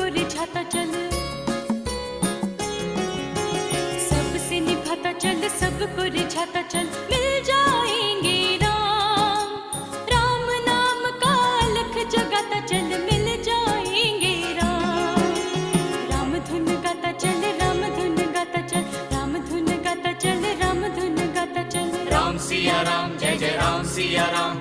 सबको रिझाता चल, सबसे निभाता चल, सबको रिझाता चल, मिल जाएंगे राम। राम नाम का अलख जगाता चल, मिल जाएंगे राम। राम धुन गाता चल, राम धुन गाता चल, राम धुन गाता चल, राम धुन गाता चल। राम सिया राम, जय जय राम सिया राम।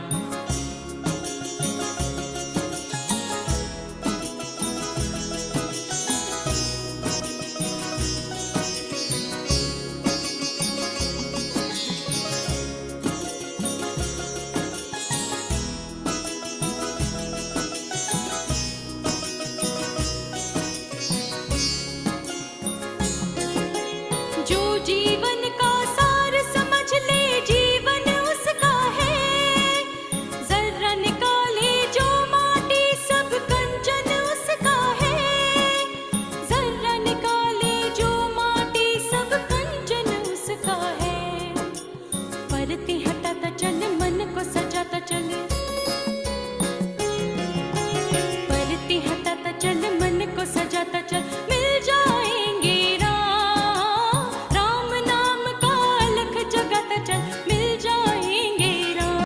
जो जीवन का सार समझ ले, जीवन उसका है। जर्रा निकाले जो माटी, सब कंचन उसका है। जर्रा निकाले जो माटी, सब कंचन उसका है। परतें हटाता चल, मन को सजाता चल, परतें हटाता चल, मन को सजाता चल, मिल जाएंगे राम। राम नाम का अलख जगाता चल, मिल जाएंगे राम।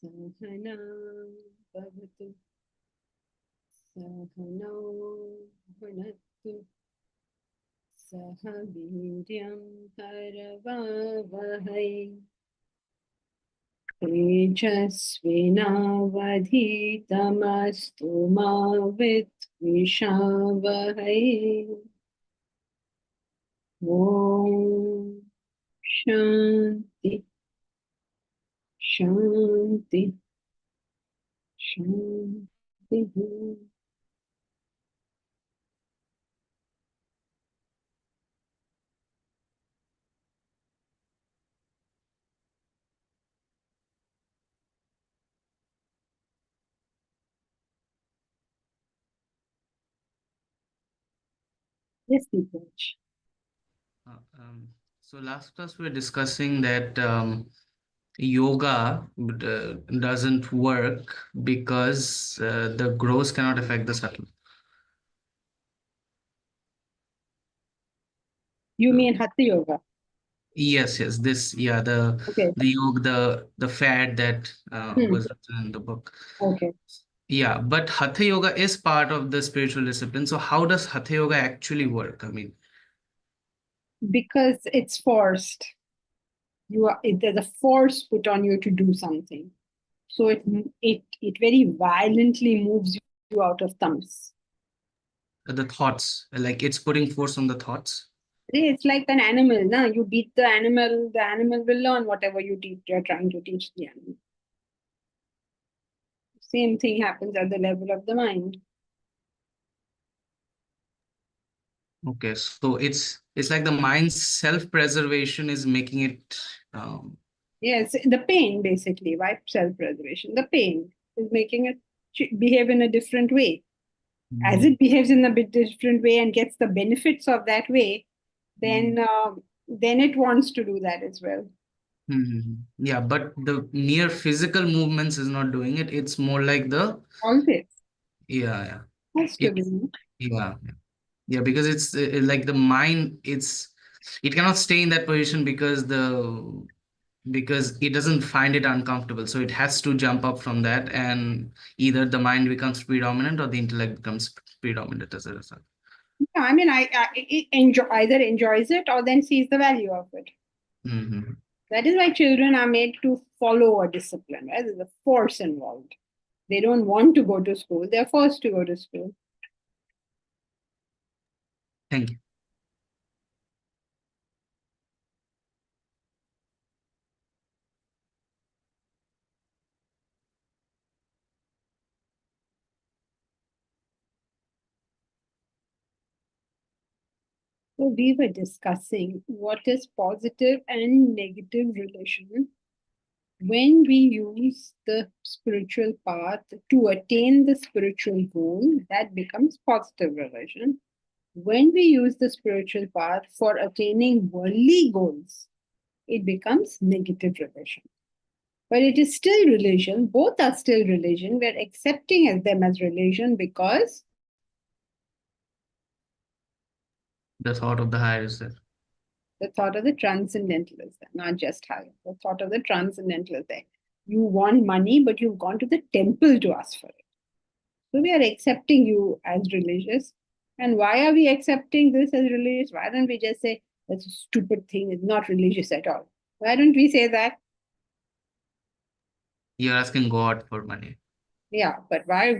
सहना भवतु, सहनौ भुनक्तु, सह वीर्यं करवावहै, तेजस्विनावधीतमस्तु मा विद्विषावहै। ॐ शान्ति शान्ति शान्तिः। Yes, Deepak. So last class we were discussing that yoga doesn't work because the gross cannot affect the subtle. You mean Hatha Yoga? Yes, this Okay. the yoga, the fad that was written in the book. Okay. Yeah, but Hatha Yoga is part of the spiritual discipline. So how does Hatha Yoga actually work? I mean, Because it's forced. There's a force put on you to do something. So it very violently moves you out of tamas. the thoughts, like it's putting force on the thoughts. It's like an animal. No? You beat the animal will learn whatever you're trying to teach the animal. Same thing happens at the level of the mind. Okay, so it's like the mind's self-preservation is making it Yes, the pain basically, right? Self-preservation. The pain is making it behave in a different way. As it behaves in a bit different way and gets the benefits of that way, then it wants to do that as well. Yeah, but the mere physical movements is not doing it. It's more like the Always. yeah. Has to be. Yeah, because it's like the mind, it cannot stay in that position because it doesn't find it uncomfortable. So it has to jump up from that, and either the mind becomes predominant or the intellect becomes predominant as a result. Yeah, I mean, it either enjoys it or then sees the value of it. Mm-hmm. That is why children are made to follow a discipline, right? There's a force involved. They don't want to go to school, they're forced to go to school. Thank you. So we were discussing what is positive and negative relation when we use the spiritual path to attain the spiritual goal. That becomes positive relation. When we use the spiritual path for attaining worldly goals, it becomes negative relation. But it is still religion. Both are still religion. We're accepting them as religion because The thought of the higher self. the thought of the transcendental is there, not just higher. The thought of the transcendental is there. You want money, but you've gone to the temple to ask for it. So we are accepting you as religious. And why are we accepting this as religious? Why don't we just say that's a stupid thing, it's not religious at all? Why don't we say that? You're asking God for money. Yeah, but why are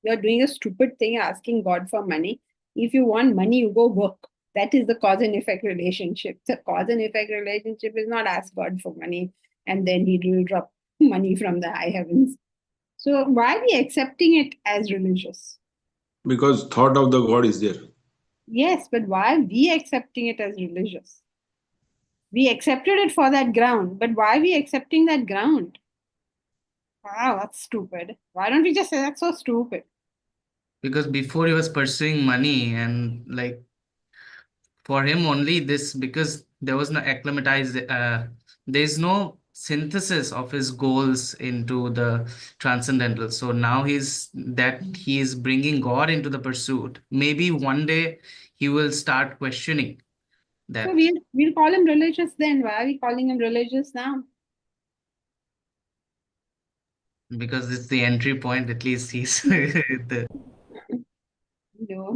you're doing a stupid thing asking God for money? If you want money, you go work. That is the cause and effect relationship. The cause and effect relationship is not ask God for money and then he will drop money from the high heavens. So why are we accepting it as religious? Because thought of the God is there. Yes, but why are we accepting it as religious? We accepted it for that ground, but why are we accepting that ground? Wow, that's stupid. Why don't we just say that's so stupid? Because before he was pursuing money and like for him only this, because there was no acclimatized, there's no synthesis of his goals into the transcendental. So now he is bringing God into the pursuit. Maybe one day he will start questioning So that, we'll call him religious then. Why are we calling him religious now? because it's the entry point. At least he's the No.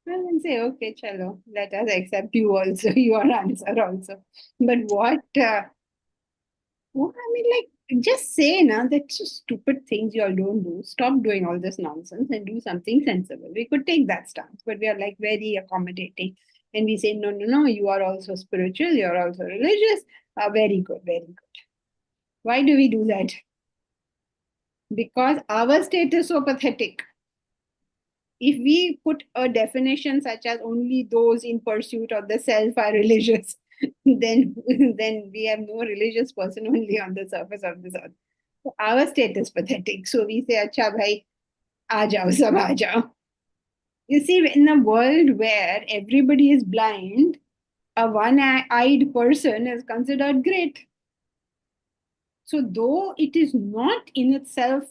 Well, then say, okay, chalo, let us accept you also, your answer also. But what I mean, like, just say now that's just stupid things you all don't do. Stop doing all this nonsense and do something sensible. We could take that stance, but we are like very accommodating. And we say, no, no, no, you are also spiritual, you're also religious. Very good, very good. Why do we do that? Because our state is so pathetic. If we put a definition such as only those in pursuit of the self are religious, then we have no religious person only on the surface of this earth. So our state is pathetic. So we say, "Acha bhai, aa jao, sab aa jao." You see, in a world where everybody is blind, a one-eyed person is considered great. So though it is not in itself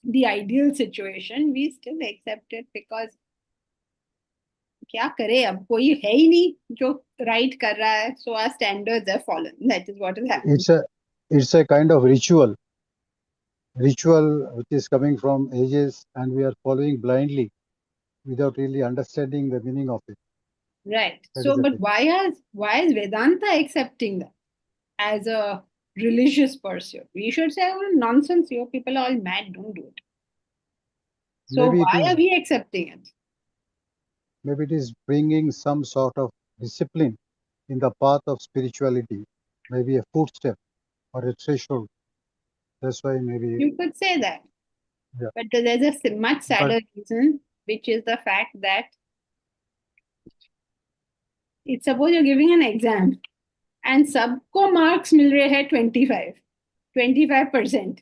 the ideal situation, we still accept it because क्या करे अब कोई है ही नहीं जो right कर रहा है so our standards have fallen. That is what is happening. It's a kind of ritual which is coming from ages, and we are following blindly without really understanding the meaning of it. Right. That So is the but thing. why is Vedanta accepting that as a religious pursuit? We should say, oh, nonsense, you people are all mad, don't do it. So Maybe why are we accepting it? Maybe it is bringing some sort of discipline in the path of spirituality, maybe a footstep or a threshold. That's why maybe. You could say that. Yeah. But there's a much sadder reason, which is the fact that it's suppose you're giving an exam and सबको marks मिल रहे हैं 25%.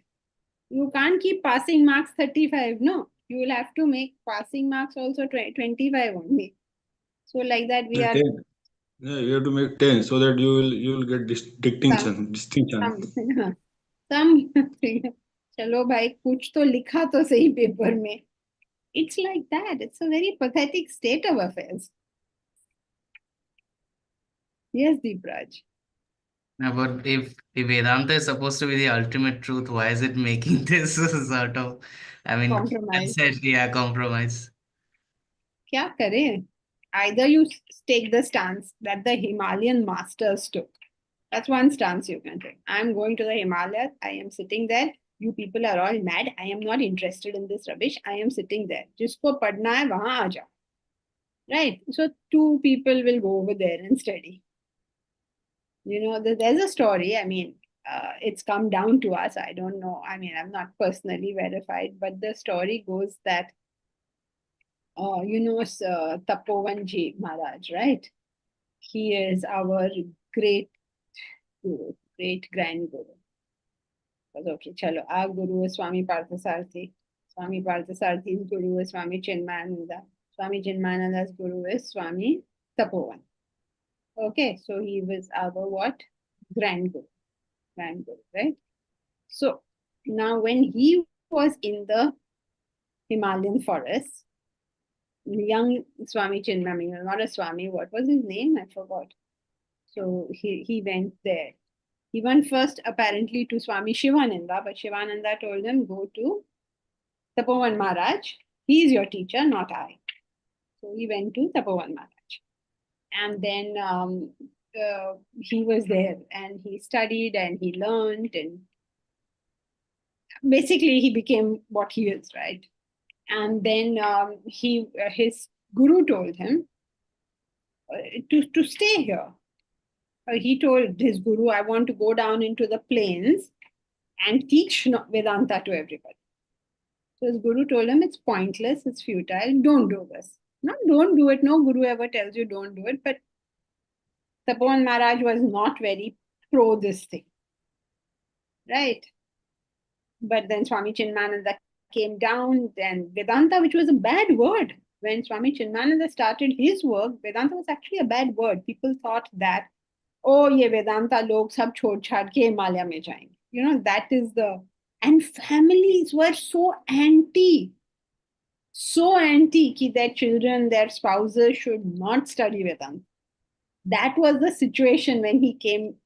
You can't keep passing marks 35, no. You will have to make passing marks also 25 only. So like that we are 10. Yeah, you have to make 10 so that you will get distinction. something. चलो भाई कुछ तो लिखा तो सही paper में. It's like that. It's a very pathetic state of affairs. Yes, Deepraj. but if Vedanta is supposed to be the ultimate truth, why is it making this sort of, I mean, Compromise. compromise? क्या करें? Either you take the stance that the Himalayan masters took. That's one stance you can take. I'm going to the Himalayas. I am sitting there. You people are all mad. I am not interested in this rubbish. I am sitting there. जिसको पढ़ना है वहां आ जाओ. Right? So 2 people will go over there and study. There's a story. I mean, it's come down to us. I don't know. I mean, I'm not personally verified, but the story goes that, Tapovan Maharaj, right? He is our great guru, great grand guru. But okay, chalo, our guru is Swami Parthasarthi. Swami Parthasarthi's guru is Swami Chinmayananda. Swami Chinmayananda's guru is Swami Tapovan. Okay, so he was our what? Grand guru, right? So now when he was in the Himalayan forest, young Swami Chinmayananda, not a Swami, what was his name? I forgot. So he went there. He went first apparently to Swami Shivananda, but Shivananda told him, go to Tapovan Maharaj. He is your teacher, not I. So he went to Tapovan Maharaj. And then he was there and he studied and he learned, and basically he became what he is, right? And then his guru told him to stay here. He told his guru, I want to go down into the plains and teach Vedanta to everybody. So his guru told him, it's pointless, it's futile, don't do this. No, don't do it. No guru ever tells you don't do it. But Tapovan Maharaj was not very pro this thing, right? But then Swami Chinmayananda came down, and Vedanta, which was a bad word. When Swami Chinmayananda started his work, Vedanta was actually a bad word. People thought that, oh, ye Vedanta log sab chhod chhad ke Himalaya mein jayenge. That is and families were so anti ki their children, their spouses should not study Vedanta. That was the situation when he came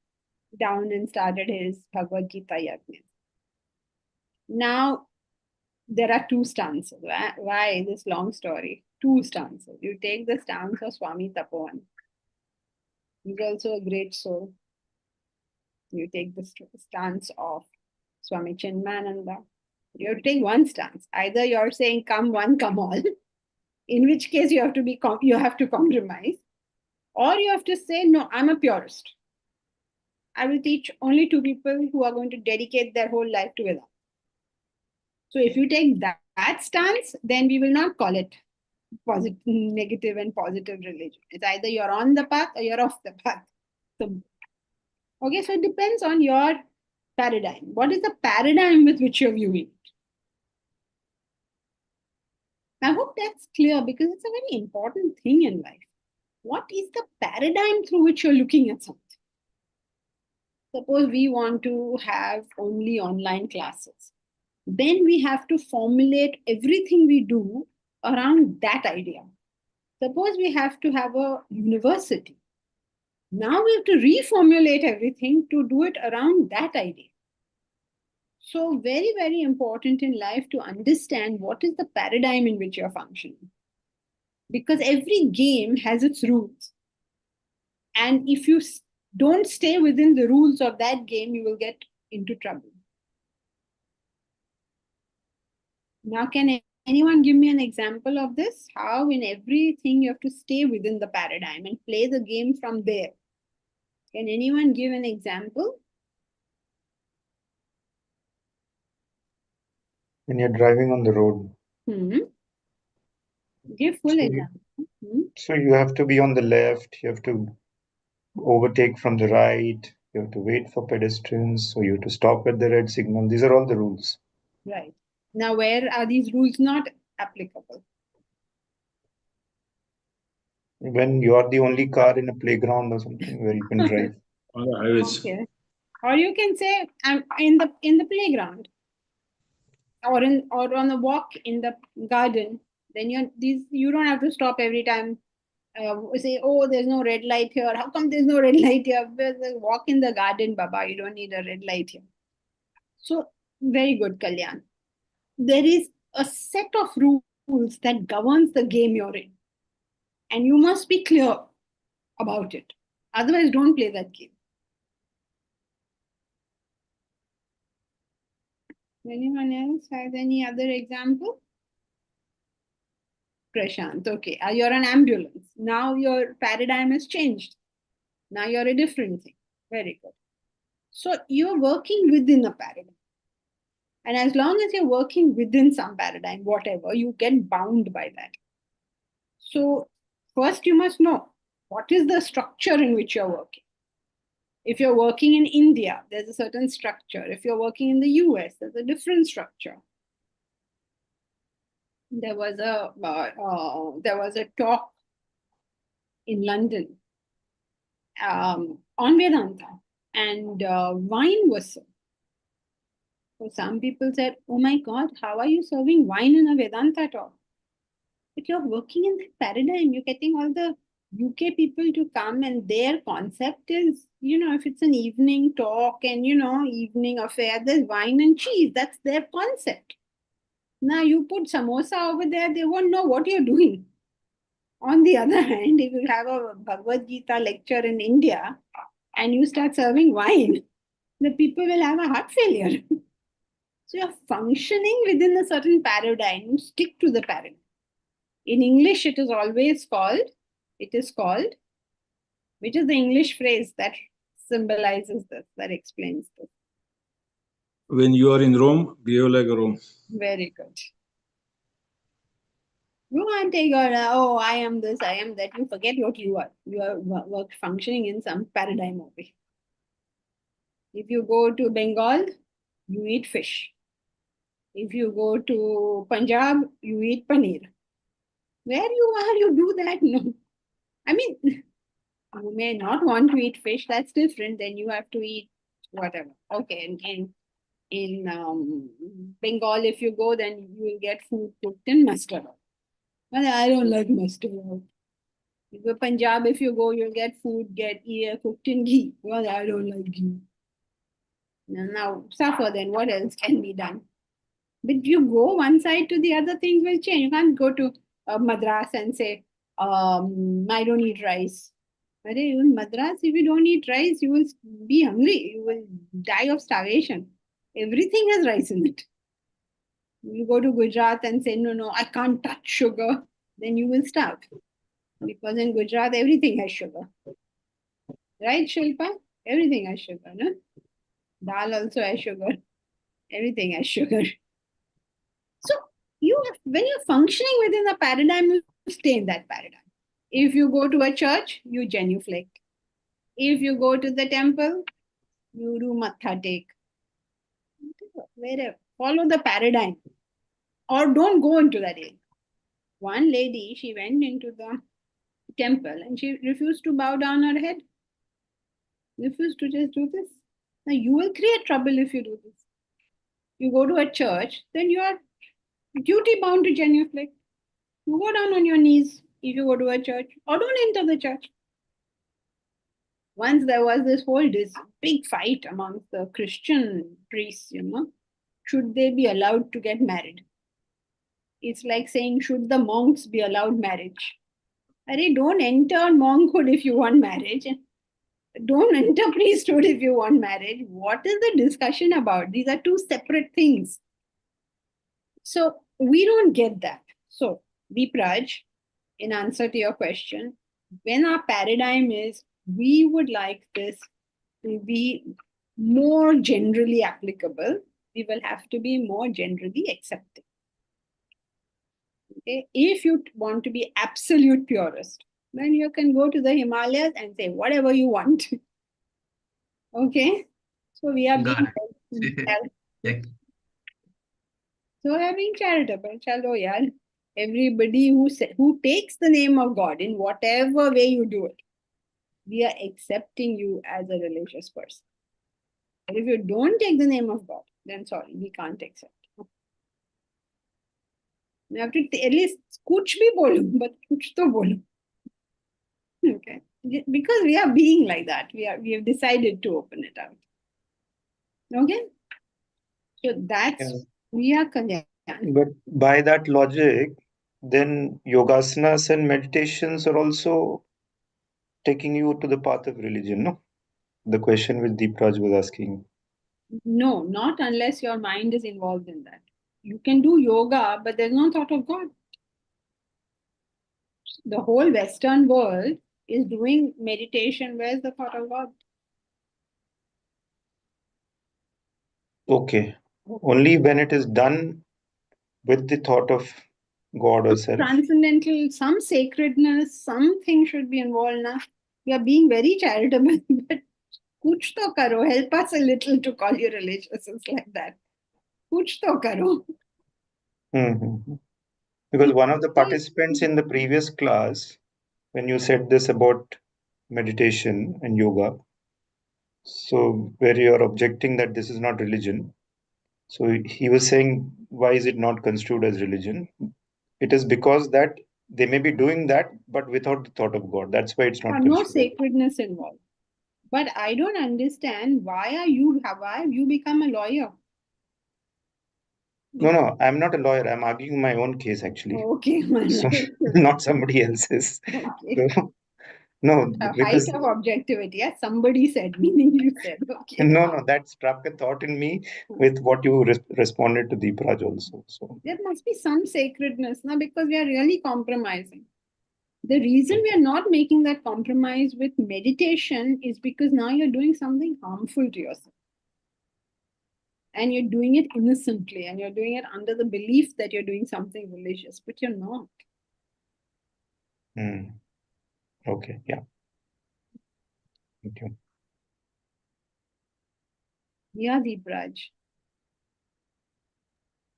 down and started his Bhagavad Gita Yajna. Now, there are 2 stances. Why this long story? 2 stances. You take the stance of Swami Tapovan. He's also a great soul. You take the stance of Swami Chinmayananda. You have to take one stance. Either you're saying come one, come all, in which case you have to compromise, or you have to say, no, I'm a purist. I will teach only 2 people who are going to dedicate their whole life to Vedanta. So if you take that stance, then we will not call it negative and positive religion. It's either you're on the path or you're off the path. So it depends on your paradigm. What is the paradigm with which you're viewing it? I hope that's clear, because it's a very important thing in life. What is the paradigm through which you're looking at something? Suppose we want to have only online classes. Then we have to formulate everything we do around that idea. Suppose we have to have a university. Now we have to reformulate everything to do it around that idea. So very, very important in life to understand what is the paradigm in which you're functioning. Because every game has its rules. And if you don't stay within the rules of that game, you will get into trouble. Now, can anyone give me an example of this? How in everything you have to stay within the paradigm and play the game from there? Can anyone give an example? When you're driving on the road. Give full example. So you have to be on the left, you have to overtake from the right, you have to wait for pedestrians, so you have to stop at the red signal. These are all the rules. Right. Now, where are these rules not applicable? When you are the only car in a playground or something where you can drive. On the highways. Okay. Or you can say, I'm in the playground, or on a walk in the garden. Then you don't have to stop every time. Say, oh, there's no red light here. How come there's no red light here? Walk in the garden, Baba. You don't need a red light here. So, very good, Kalyan. There is a set of rules that governs the game you're in. And you must be clear about it. Otherwise, don't play that game. Anyone else has any other example? Prashant, okay. You're an ambulance. Now your paradigm has changed. Now you're a different thing. Very good. So you're working within a paradigm. And as long as you're working within some paradigm, whatever, you get bound by that. So first you must know what is the structure in which you're working. If you're working in India, there's a certain structure. If you're working in the US, there's a different structure. There was a talk in London on Vedanta, and wine was served. So some people said, "Oh my God, how are you serving wine in a Vedanta talk?" But you're working in that paradigm. You're getting all the UK people to come, and their concept is, if it's an evening talk and, evening affair, there's wine and cheese. That's their concept. Now you put samosa over there, they won't know what you're doing. On the other hand, if you have a Bhagavad Gita lecture in India and you start serving wine, the people will have a heart failure. So you're functioning within a certain paradigm. You stick to the paradigm. In English, it is called, which is the English phrase that symbolizes this, that explains this? When you are in Rome, behave like a Rome. Very good. You can't take your, I am this, I am that. You forget what you are. You are functioning in some paradigm of it. If you go to Bengal, you eat fish. If you go to Punjab, you eat paneer. Where you are, you do that? No. I mean, you may not want to eat fish. That's different. Then you have to eat whatever. Okay. In Bengal, if you go, then you will get food cooked in mustard oil. But I don't like mustard oil. If you Punjab, if you go, you'll get food cooked in ghee. Well, I don't like ghee. Now suffer. Then what else can be done? But you go one side to the other, things will change. You can't go to Madras and say, I don't eat rice. But in Madras, if you don't eat rice, you will be hungry. You will die of starvation. Everything has rice in it. You go to Gujarat and say, no, I can't touch sugar. Then you will starve. Because in Gujarat, everything has sugar. Right, Shilpa? Everything has sugar, no? Dal also has sugar. Everything has sugar. So when you're functioning within a paradigm, you stay in that paradigm. If you go to a church, you genuflect. If you go to the temple, you do matha take. Wherever. Follow the paradigm. Or don't go into that area. One lady, she went into the temple and she refused to bow down her head. Refused to just do this. Now you will create trouble if you do this. You go to a church, then you are duty bound to genuflect. You go down on your knees if you go to a church, or don't enter the church. Once there was this big fight amongst the Christian priests, should they be allowed to get married? It's like saying, should the monks be allowed marriage? Don't enter monkhood if you want marriage. Don't enter priesthood if you want marriage. What is the discussion about? These are two separate things. So we don't get that. So Vipraj, in answer to your question, when our paradigm is, we would like this to be more generally applicable, we will have to be more generally accepted. Okay? If you want to be absolute purist, then you can go to the Himalayas and say whatever you want. Okay? So we are being Yeah. So we are being charitable. Chalo yaar. Everybody who takes the name of God in whatever way you do it, we are accepting you as a religious person. But if you don't take the name of God, then sorry, we can't accept. You have to at least kuch bhi bolo, but kuch to bolo. Okay, because we are being like that, we have decided to open it out. Okay, so that's we are Kalyan. But by that logic, then yogasanas and meditations are also taking you to the path of religion, no? The question which Deepraj was asking. No, not unless your mind is involved in that. You can do yoga, but there's no thought of God. The whole Western world is doing meditation. Where's the thought of God? Okay. Only when it is done with the thought of God or self. Transcendental, some sacredness, something should be involved now. We are being very charitable, but kuch to karo, help us a little to call you religious. It's like that. Kuch to karo. Mm-hmm. Because one of the participants in the previous class, when you said this about meditation and yoga, so where you are objecting that this is not religion, so he was saying, why is it not construed as religion? It is because that they may be doing that, but without the thought of God. That's why it's not No construed. sacredness involved. But I don't understand why have you become a lawyer? No, I'm not a lawyer. I'm arguing my own case actually. Okay, So right. not somebody else's. Okay. So, no, A height because of objectivity. Yeah, somebody said, meaning you said. Okay. no, that struck a thought in me with what you responded to Deepraj also. So There must be some sacredness now because we are really compromising. The reason we are not making that compromise with meditation is because now you're doing something harmful to yourself. And you're doing it innocently and you're doing it under the belief that you're doing something religious, but you're not. okay, yeah. Thank you. Yeah, Deepraj.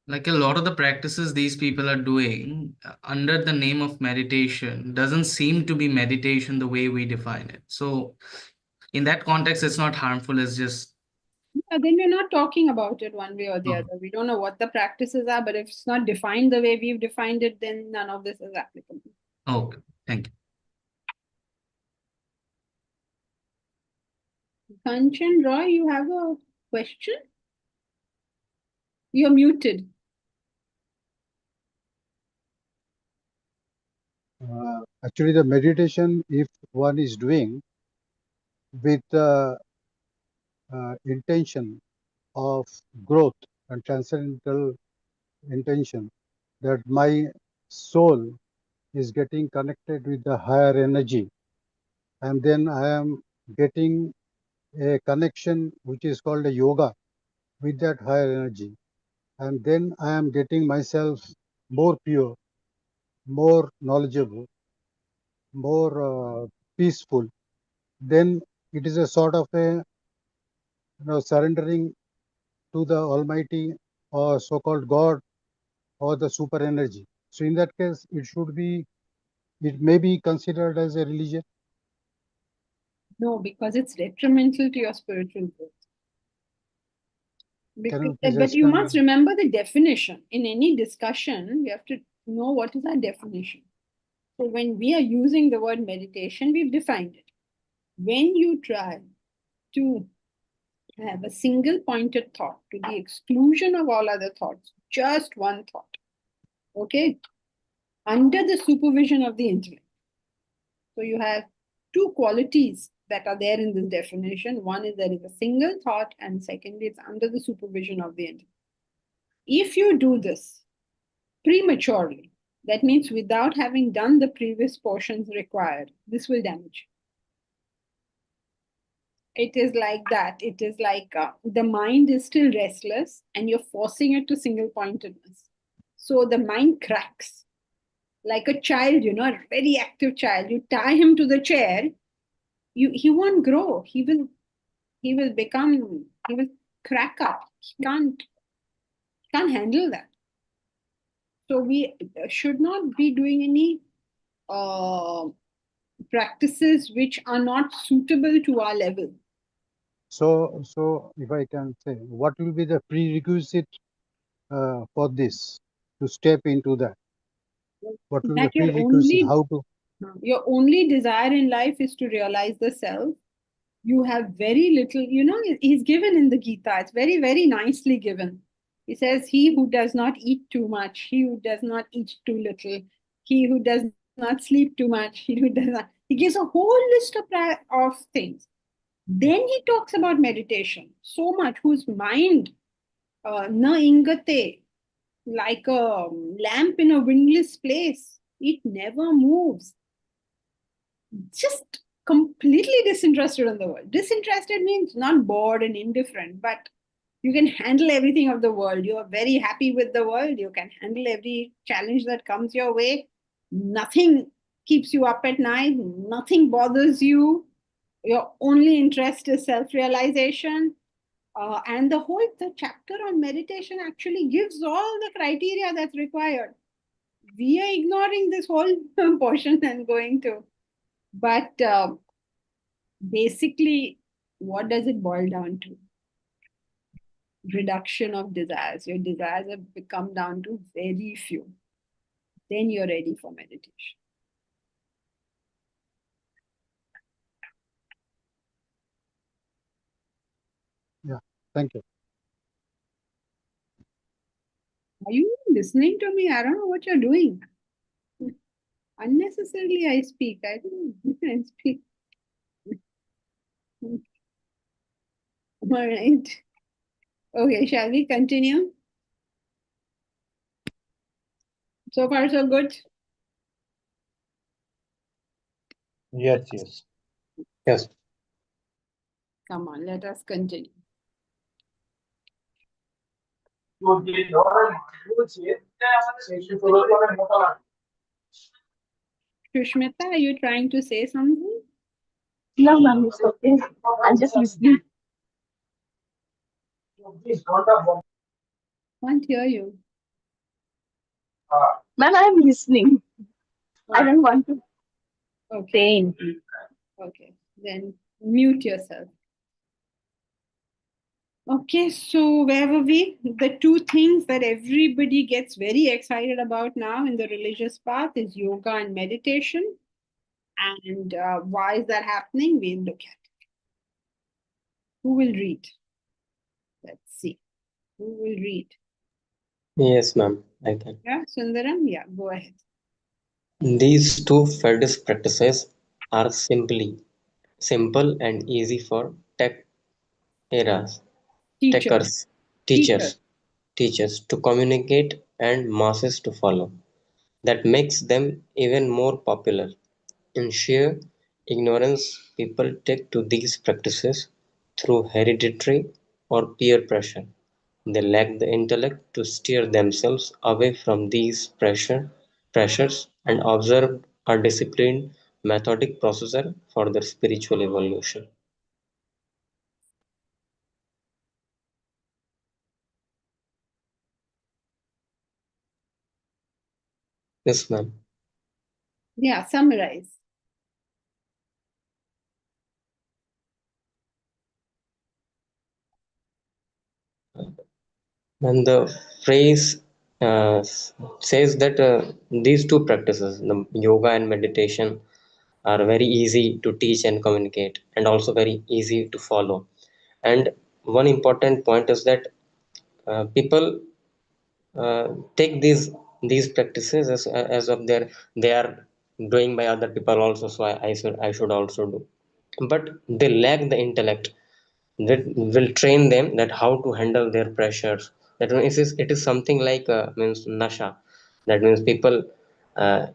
Like a lot of the practices these people are doing under the name of meditation doesn't seem to be meditation the way we define it. So in that context, it's not harmful, it's just Then we're not talking about it one way or the Oh. other. We don't know what the practices are, but if it's not defined the way we've defined it, then none of this is applicable. okay. Thank you. Kanchan Roy, you have a question? You're muted. Actually, the meditation, if one is doing with intention of growth and transcendental intention, that my soul is getting connected with the higher energy, and then I am getting a connection which is called a yoga with that higher energy, and then I am getting myself more pure, more knowledgeable, more peaceful. Then it is a sort of a surrendering to the Almighty or so-called God or the super energy. So in that case, it may be considered as a religion. No, because it's detrimental to your spiritual growth. But you must remember the definition. In any discussion, we have to know what is our definition. So when we are using the word meditation, we've defined it. When you try to have a single pointed thought to the exclusion of all other thoughts, just one thought, okay, under the supervision of the intellect. So you have two qualities that are there in this definition. One is there is a single thought, and secondly, it's under the supervision of the intellect. If you do this prematurely, that means without having done the previous portions required, this will damage. It is like that. It is like the mind is still restless and you're forcing it to single pointedness. So the mind cracks. Like a child, a very active child. You tie him to the chair, he won't grow. He will crack up. He can't handle that. So we should not be doing any practices which are not suitable to our level. So if I can say, what will be the prerequisite for this, to step into that? What will be the prerequisite? How to? Your only desire in life is to realize the self. You have very little, he's given in the Gita. It's very, very nicely given. He says, he who does not eat too much, he who does not eat too little, he who does not sleep too much, he who does not. He gives a whole list of things. Then he talks about meditation so much, whose mind na ingate, like a lamp in a windless place, it never moves. Just completely disinterested in the world. Disinterested means not bored and indifferent, but you can handle everything of the world. You are very happy with the world. You can handle every challenge that comes your way. Nothing keeps you up at night. Nothing bothers you. Your only interest is self-realization. And the chapter on meditation actually gives all the criteria that's required. We are ignoring this whole portion and going to. But basically, what does it boil down to? Reduction of desires. Your desires have become down to very few. Then you're ready for meditation. Yeah, thank you. Are you listening to me? I don't know what you're doing. Unnecessarily, I speak. I don't know. I speak. All right. Okay, shall we continue? So far, so good. Yes, yes. Yes. Come on, let us continue. Sushmita, are you trying to say something? No, ma'am, it's okay. I'm just listening. Can't hear you. Ma'am, I'm listening. I Oh, don't want to okay. say anything. Okay, then mute yourself. Okay, so where were we? The two things that everybody gets very excited about now in the religious path is yoga and meditation. And why is that happening? We'll look at it. Who will read? Let's see. Who will read? Yes, ma'am, I can. Yeah, Sundaram? Yeah, go ahead. These two fetish practices are simple and easy for eras, Teachers. techers, Teachers. teachers to communicate and masses to follow. That makes them even more popular. In sheer ignorance, people take to these practices through hereditary or peer pressure. They lack the intellect to steer themselves away from these pressures and observe a disciplined, methodic procedure for their spiritual evolution. Yes, ma'am. Yeah, summarize. And the phrase says that these two practices, the yoga and meditation, are very easy to teach and communicate, and also very easy to follow. And one important point is that people take these practices as of they are doing by other people also, so I should also do, but they lack the intellect that will train them that how to handle their pressures. That means it is something like means nasha. That means people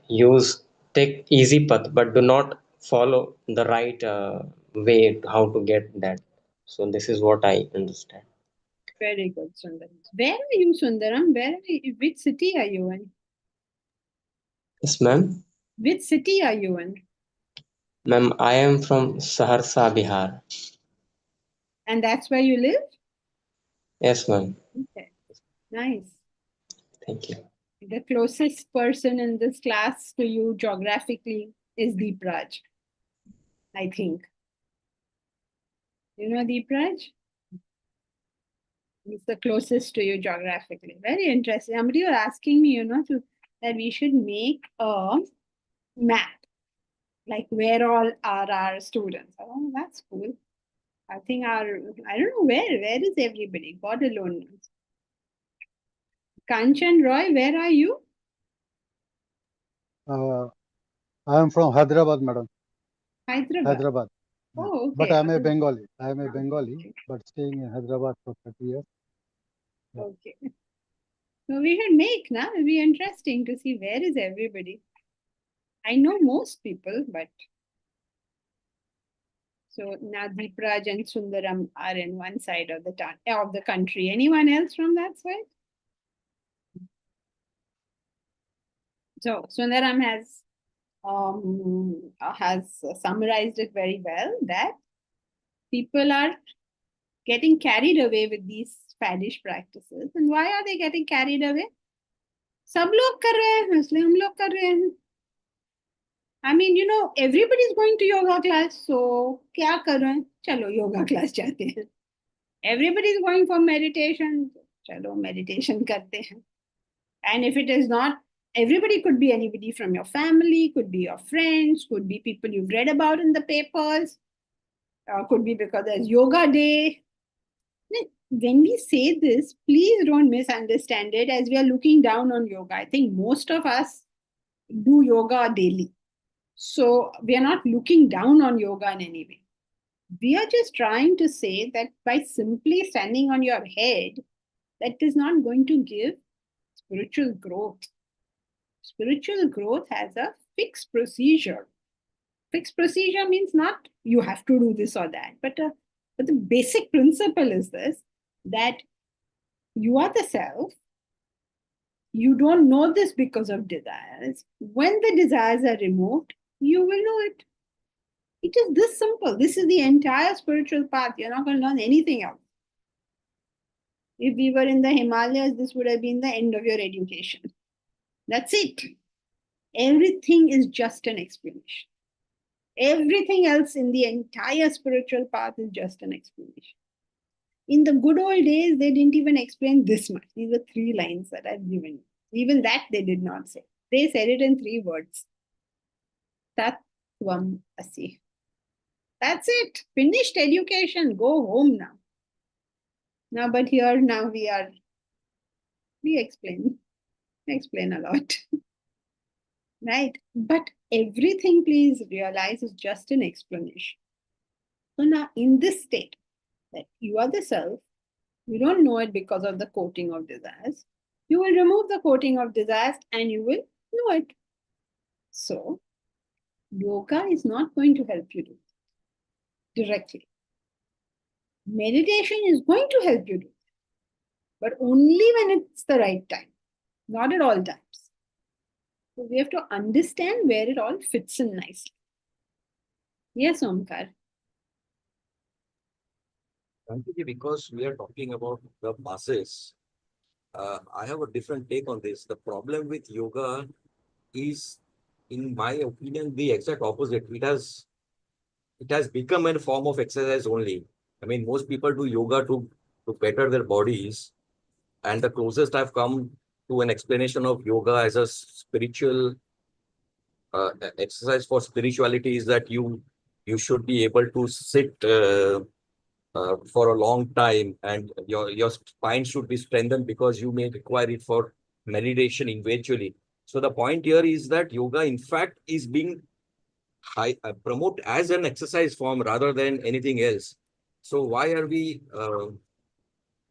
use take easy path but do not follow the right way how to get that. So this is what I understand. Very good, Sundaram. Where are you, Sundaram? Which city are you in? Yes, ma'am. Which city are you in? Ma'am, I am from Saharsa, Bihar. And that's where you live? Yes, ma'am. Okay, nice. Thank you. The closest person in this class to you geographically is Deep Raj, I think. You know Deep Raj? He's the closest to you geographically. Very interesting. Somebody was asking me, that we should make a map, like where all are our students. Oh, that's cool. I think I don't know where is everybody? God alone knows. Kanchan Roy, where are you? I am from Hyderabad, madam. Hyderabad. Hyderabad. Yeah. Oh, okay. But I am a Bengali. I am a Bengali, but staying in Hyderabad for 30 years. Yeah. Okay. So we should make, na? It'll be interesting to see where is everybody. I know most people, but so now Deepraj and Sundaram are in one side of the country. Anyone else from that side? So Sundaram has summarized it very well that people are getting carried away with these faddish practices. And why are they getting carried away? सब लोग कर रहे हैं, इसलिए हम लोग कर रहे हैं. I mean, everybody's going to yoga class, so क्या कर रहे हैं? चलो yoga class जाते हैं. Everybody's going for meditation, चलो meditation करते हैं. And if it is not, everybody could be anybody from your family, could be your friends, could be people you've read about in the papers, could be because there's yoga day. When we say this, please don't misunderstand it as we are looking down on yoga. I think most of us do yoga daily. So we are not looking down on yoga in any way. We are just trying to say that by simply standing on your head, that is not going to give spiritual growth. Spiritual growth has a fixed procedure. Fixed procedure means not you have to do this or that, but the basic principle is this, that you are the self. You don't know this because of desires. When the desires are removed, you will know it. It is this simple. This is the entire spiritual path. You're not going to learn anything else. If we were in the Himalayas, this would have been the end of your education. That's it. Everything is just an explanation. Everything else in the entire spiritual path is just an explanation. In the good old days, they didn't even explain this much. These were 3 lines that I've given you. Even that they did not say. They said it in 3 words. Tattvam asi. That's it. Finished education. Go home now. Now, but here now we explain a lot. Right? But everything, please realize, is just an explanation. So now in this state, that you are the self, you don't know it because of the coating of desires. You will remove the coating of desires and you will know it. So, yoga is not going to help you do it directly. Meditation is going to help you do it, but only when it's the right time, not at all times. So, we have to understand where it all fits in nicely. Yes, Omkar. Because we are talking about the masses, I have a different take on this. The problem with yoga is, in my opinion, the exact opposite. It has become a form of exercise only. I mean, most people do yoga to better their bodies, and the closest I've come to an explanation of yoga as a spiritual exercise for spirituality is that you should be able to sit for a long time, and your spine should be strengthened because you may require it for meditation eventually. So the point here is that yoga, in fact, is being promote as an exercise form rather than anything else. So why are we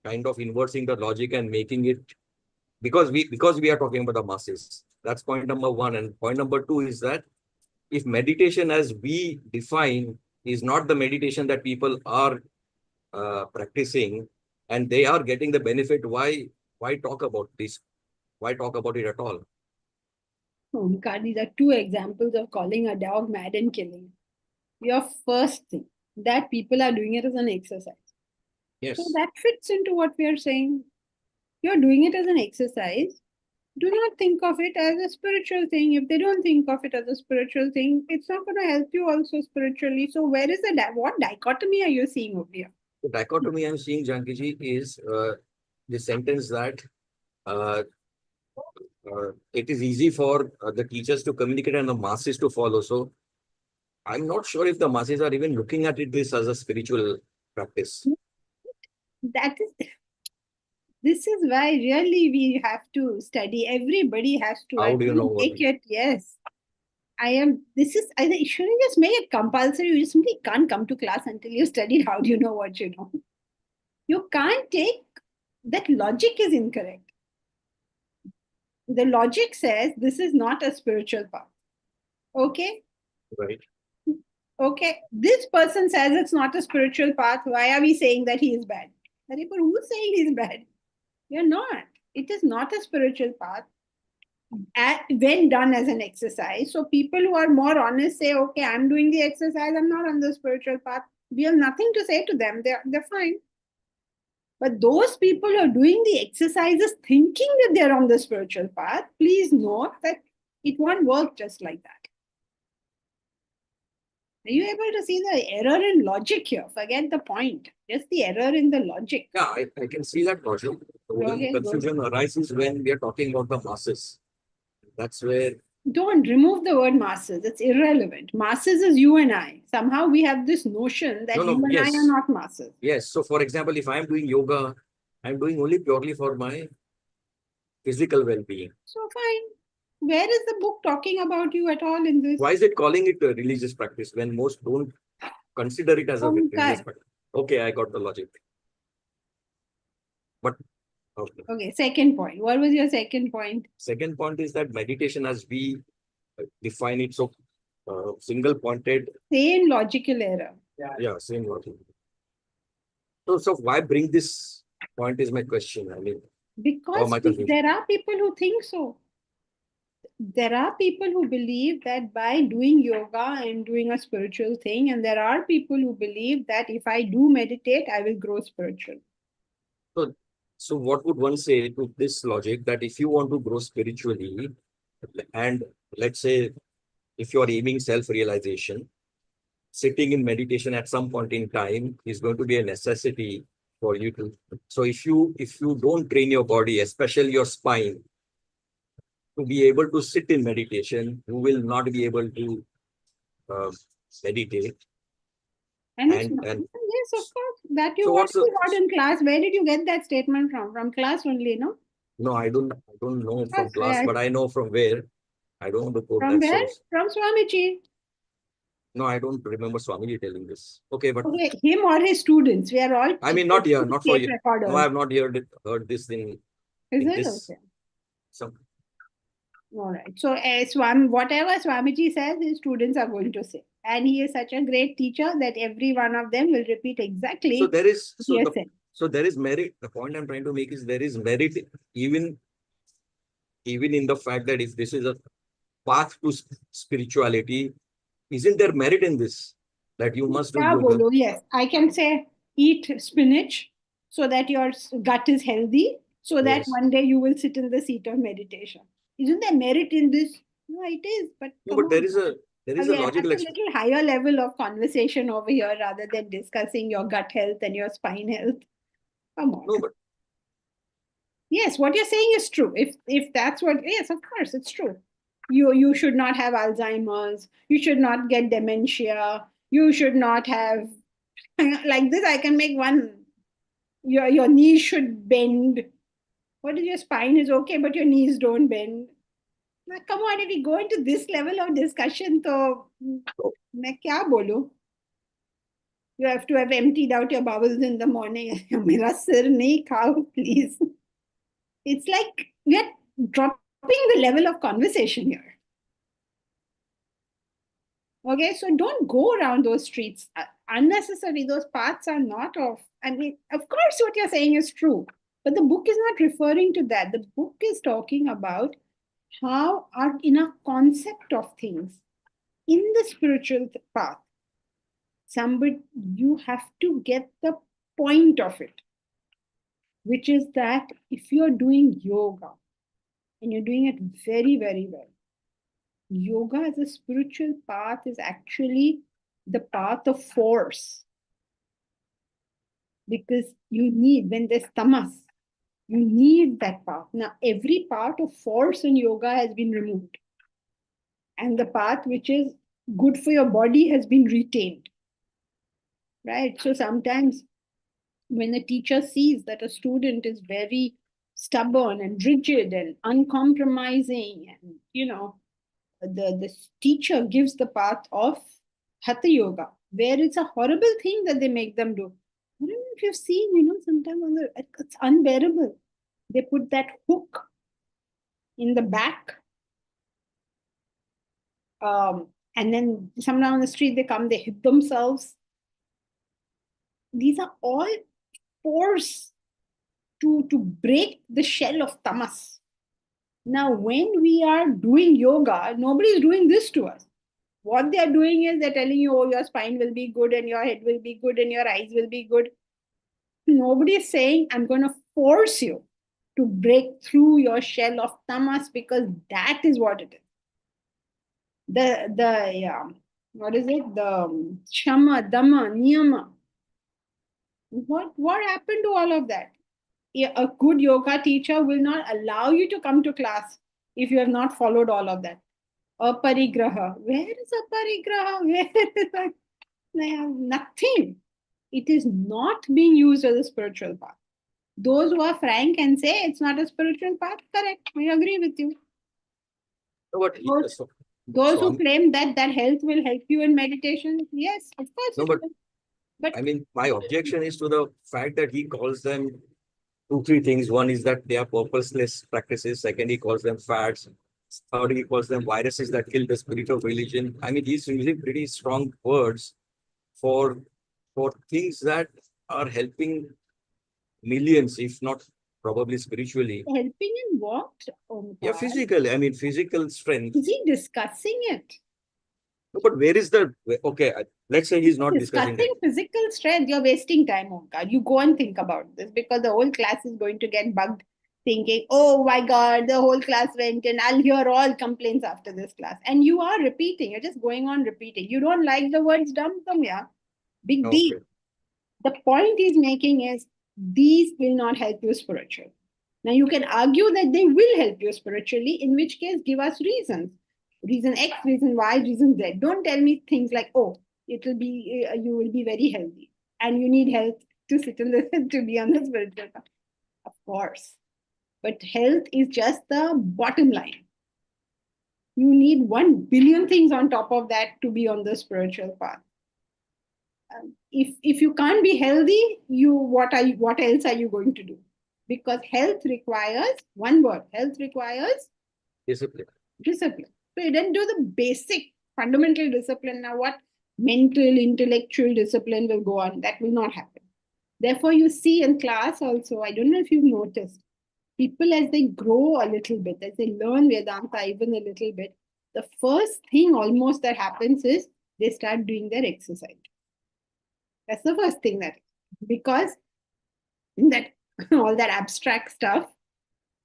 kind of inversing the logic and making it, because we are talking about the masses? That's point number 1. And point number 2 is that if meditation as we define is not the meditation that people are practicing and they are getting the benefit, why talk about this? Why talk about it at all? Omkar, these are 2 examples of calling a dog mad and killing it. Your first thing, that people are doing it as an exercise. Yes. So that fits into what we are saying. You're doing it as an exercise. Do not think of it as a spiritual thing. If they don't think of it as a spiritual thing, it's not going to help you also spiritually. So where is what dichotomy are you seeing over here? The dichotomy I'm seeing, Jankiji, is the sentence that it is easy for the teachers to communicate and the masses to follow. So I'm not sure if the masses are even looking at this as a spiritual practice. That is This is why really we have to study. Everybody has to. How do you know what make it? Yes. I think, shouldn't just make it compulsory. You simply can't come to class until you studied. How do you know what you know? You can't take, that logic is incorrect. The logic says this is not a spiritual path. Okay? Right. Okay. This person says it's not a spiritual path. Why are we saying that he is bad? But who's saying he's bad? You're not. It is not a spiritual path. When done as an exercise. So people who are more honest say, okay, I'm doing the exercise, I'm not on the spiritual path. We have nothing to say to them. They're fine. But those people who are doing the exercises thinking that they're on the spiritual path, please note that it won't work just like that. Are you able to see the error in logic here? Forget the point. Just the error in the logic. Yeah, I can see that logic. The only Okay, confusion arises when we are talking about the masses. That's where Don't remove the word masses. It's irrelevant. Masses is you and I. Somehow we have this notion that No, you and I yes. are not masses. Yes. So, for example, if I'm doing yoga, I'm doing only purely for my physical well-being. So fine. Where is the book talking about you at all in this? Why is it calling it a religious practice when most don't consider it as a religious Omkar. practice? Okay, I got the logic. But okay. Okay, second point. What was your second point? Second point is that meditation, as we define it, so single pointed. Same logical error. Yeah, same logic. So why bring this point is my question. I mean, Because my confusion. there are people who think so. There are people who believe that by doing yoga, I'm doing a spiritual thing. And there are people who believe that if I do meditate, I will grow spiritual. So what would one say to this logic that if you want to grow spiritually, and let's say if you're aiming self-realization, sitting in meditation at some point in time is going to be a necessity for you to. So if you don't train your body, especially your spine, to be able to sit in meditation, you will not be able to meditate. And yes, of course, that you already got in class. Where did you get that statement from? From class only, no? No, I don't know from class, but I know from where. I don't want to quote from that where? source. From Swamiji. No, I don't remember Swamiji telling this. Okay, but him or his students. We are all. I mean, not here, not for you. Recorders. No, I have not heard this thing. Is it okay? Some. All right. So, whatever Swamiji says, his students are going to say. And he is such a great teacher that every one of them will repeat exactly. So there is there is merit. The point I'm trying to make is there is merit even in the fact that if this is a path to spirituality, isn't there merit in this? That you must do yoga? Yes, I can say eat spinach so that your gut is healthy, so that one day you will sit in the seat of meditation. Isn't there merit in this? No, it is. But there is a logical a little higher level of conversation over here rather than discussing your gut health and your spine health. Come on. No, but yes, what you're saying is true. If that's what, yes, of course, it's true. You should not have Alzheimer's. You should not get dementia. You should not have, like this, I can make one. Your knees should bend. What is your spine is okay, but your knees don't bend. Now, come on, if we go into this level of discussion, so मैं क्या बोलूं? You have to have emptied out your bowels in the morning. मेरा सिर नहीं खाओ, please. It's like we are dropping the level of conversation here. Okay, so don't go around those streets unnecessary. Those paths are not of. I mean, of course, what you're saying is true, but the book is not referring to that. The book is talking about how are in a concept of things in the spiritual path. You have to get the point of it, which is that if you're doing yoga and you're doing it very, very well, yoga as a spiritual path is actually the path of force. Because you need, when there's tamas, you need that path. Now, every part of force in yoga has been removed. And the path which is good for your body has been retained. Right? So sometimes when a teacher sees that a student is very stubborn and rigid and uncompromising, and the teacher gives the path of hatha yoga, where it's a horrible thing that they make them do. I don't know if you've seen, sometimes it's unbearable. They put that hook in the back, and then someone on the street, they come, they hit themselves. These are all force to break the shell of tamas. Now, when we are doing yoga, nobody is doing this to us. What they are doing is they're telling you, oh, your spine will be good and your head will be good and your eyes will be good. Nobody is saying, I'm going to force you to break through your shell of tamas, because that is what it is. What is it? The shama, dhamma, niyama. What happened to all of that? A good yoga teacher will not allow you to come to class if you have not followed all of that. Aparigraha. Where is aparigraha? Where is that? Nothing. It is not being used as a spiritual path. Those who are frank and say it's not a spiritual path, correct. We agree with you. But Those who claim that health will help you in meditation, yes, of course. No, but I mean, my objection is to the fact that he calls them 2-3 things. One is that they are purposeless practices. Second, he calls them fads. Third, he calls them viruses that kill the spirit of religion. I mean, he's using pretty strong words for things that are helping millions, if not probably spiritually. Helping in what? Yeah, physically. I mean, physical strength. Is he discussing it? No, but where is the okay? Let's say he's not discussing it. Physical strength. You're wasting time, Omkar. You go and think about this, because the whole class is going to get bugged, thinking, "Oh my God, the whole class went, and I'll hear all complaints after this class." And you are repeating. You're just going on repeating. You don't like the words "dumb," yeah. Big deal. The point he's making is these will not help you spiritually. Now you can argue that they will help you spiritually, in which case give us reasons. Reason X, reason Y, reason Z. Don't tell me things like, oh, it will be, you will be very healthy and you need health to sit in the, to be on the spiritual path. Of course. But health is just the bottom line. You need 1 billion things on top of that to be on the spiritual path. If you can't be healthy, what else are you going to do? Because health requires one word. Health requires Discipline. Discipline. So you didn't do the basic fundamental discipline. Now what mental, intellectual discipline will go on? That will not happen. Therefore, you see in class also, I don't know if you've noticed, people as they grow a little bit, as they learn Vedanta even a little bit, the first thing almost that happens is they start doing their exercise. That's the first thing that, because that all that abstract stuff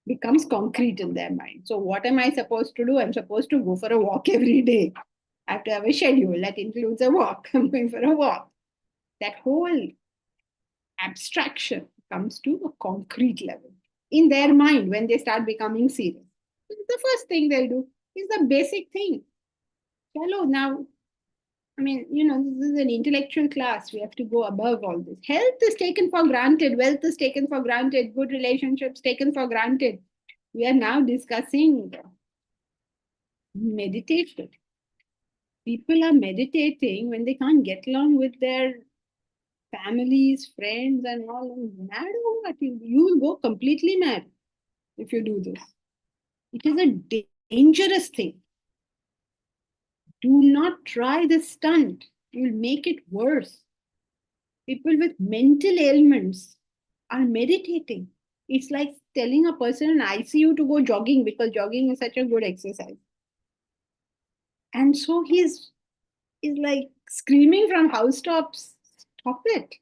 becomes concrete in their mind. So what am I supposed to do? I'm supposed to go for a walk every day. I have to have a schedule that includes a walk. I'm going for a walk. That whole abstraction comes to a concrete level in their mind when they start becoming serious. The first thing they'll do is the basic thing. Hello, now, I mean, this is an intellectual class. We have to go above all this. Health is taken for granted. Wealth is taken for granted. Good relationships taken for granted. We are now discussing meditation. People are meditating when they can't get along with their families, friends, and all. Mad or what? You will go completely mad if you do this. It is a dangerous thing. Do not try this stunt. You'll make it worse. People with mental ailments are meditating. It's like telling a person in ICU to go jogging, because jogging is such a good exercise. And so he's like screaming from housetops, stop it.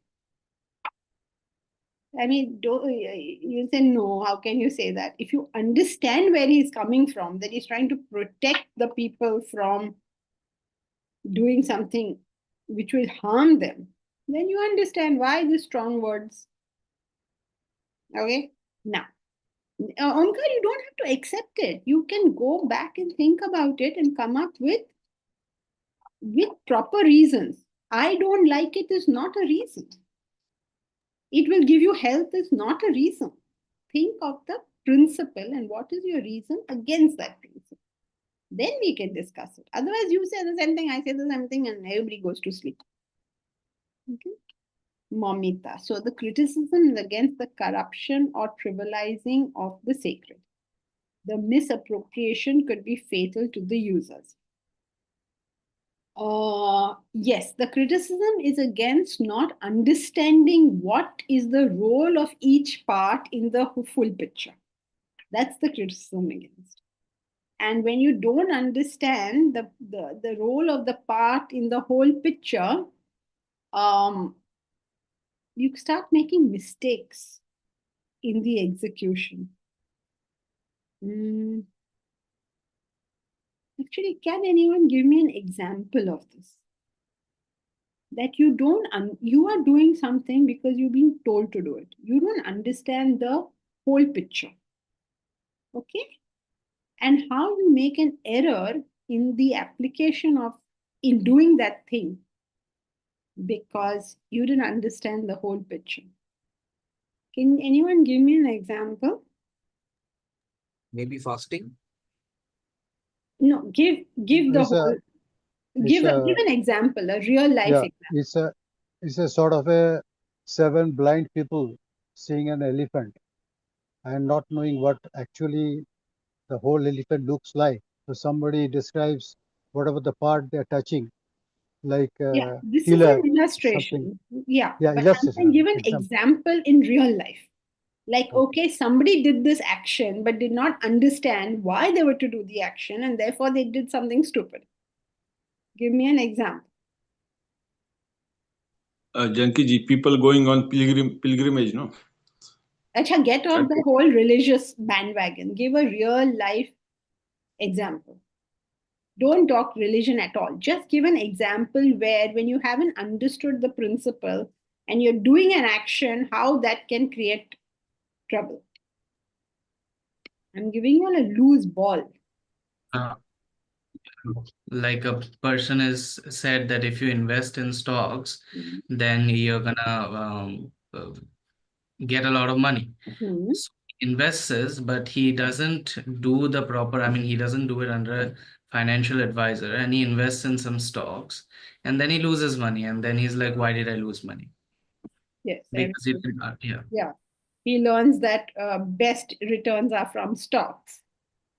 I mean, you say no, how can you say that? If you understand where he's coming from, that he's trying to protect the people from doing something which will harm them, then you understand why the strong words. Okay? Now, Omkar, you don't have to accept it. You can go back and think about it and come up with proper reasons. I don't like it is not a reason. It will give you health is not a reason. Think of the principle and what is your reason against that principle. Then we can discuss it. Otherwise, you say the same thing, I say the same thing, and everybody goes to sleep. Okay. Momita. So the criticism is against the corruption or trivializing of the sacred. The misappropriation could be fatal to the users. Yes, the criticism is against not understanding what is the role of each part in the full picture. That's the criticism against. And when you don't understand the role of the part in the whole picture, you start making mistakes in the execution. Actually, can anyone give me an example of this? That you don't, you are doing something because you've been told to do it. You don't understand the whole picture. Okay? And how you make an error in the application of, in doing that thing because you didn't understand the whole picture. Can anyone give me an example? Maybe fasting. No, give the It's a- whole. it's Give a- give an example, a real life Yeah, example. it's a sort of a 7 blind people seeing an elephant and not knowing what actually the whole elephant looks like. So somebody describes whatever the part they're touching, like Yeah, this pillar, is an illustration. something. Yeah, Yeah, but I'm illustration, saying give an example. example in real life. Like, Okay. okay, somebody did this action but did not understand why they were to do the action and therefore they did something stupid. Give me an example. Janki ji, people going on pilgrimage, no? Acha, get off the Okay. whole religious bandwagon. Give a real life example. Don't talk religion at all. Just give an example where, when you haven't understood the principle and you're doing an action, how that can create trouble. I'm giving you a loose ball. Like a person is said that if you invest in stocks, then you're gonna get a lot of money. Hmm. So he invests, but he doesn't do the proper, I mean, he doesn't do it under a financial advisor, and he invests in some stocks, and then he loses money, and then he's like, why did I lose money? Yes. Because he didn't, yeah. Yeah. He learns that best returns are from stocks,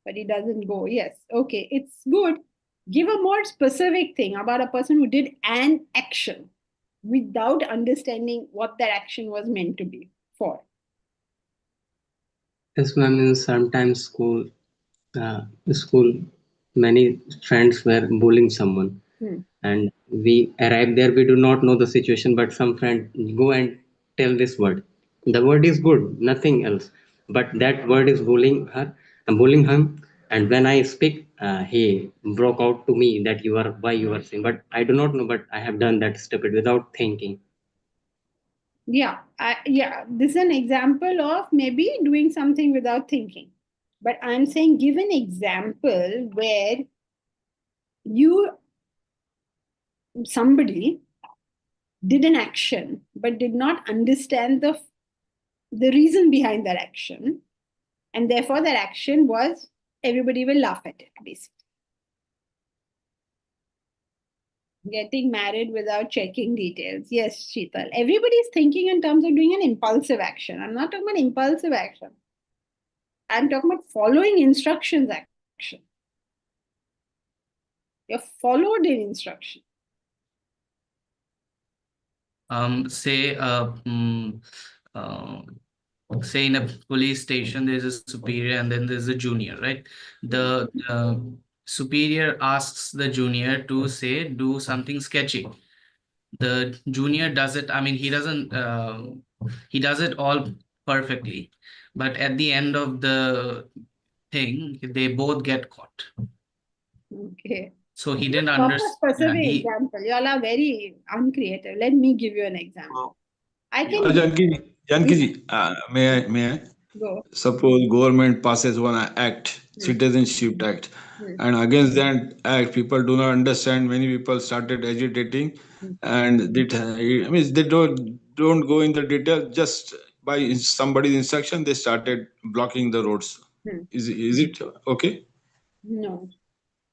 but he doesn't go, yes, okay, it's good. Give a more specific thing about a person who did an action without understanding what that action was meant to be for. Yes, ma'am. In sometimes school, many friends were bullying someone, and we arrive there. We do not know the situation, but some friend go and tell this word. The word is good, nothing else. But that word is bullying her, bullying him. And when I speak, he broke out to me that why you are saying. But I do not know. But I have done that stupid without thinking. Yeah, this is an example of maybe doing something without thinking. But I'm saying give an example where somebody did an action but did not understand the reason behind that action, and therefore that action was, everybody will laugh at it, basically. Getting married without checking details. Yes, Sheetal. Everybody is thinking in terms of doing an impulsive action. I'm not talking about impulsive action. I'm talking about following instructions action. You followed an instruction. Say say in a police station there's a superior and then there's a junior, right? The superior asks the junior to say do something sketchy. The junior does it, I mean, he does it all perfectly, but at the end of the thing they both get caught. Okay. So he didn't Talk a understand. specific example. You all are very uncreative. Let me give you an example. I can Janki ji, may I? go. Suppose government passes one act, Citizenship Act, and against that act, people do not understand. Many people started agitating, and I mean, they don't go in the detail. Just by somebody's instruction, they started blocking the roads. Is it okay? No.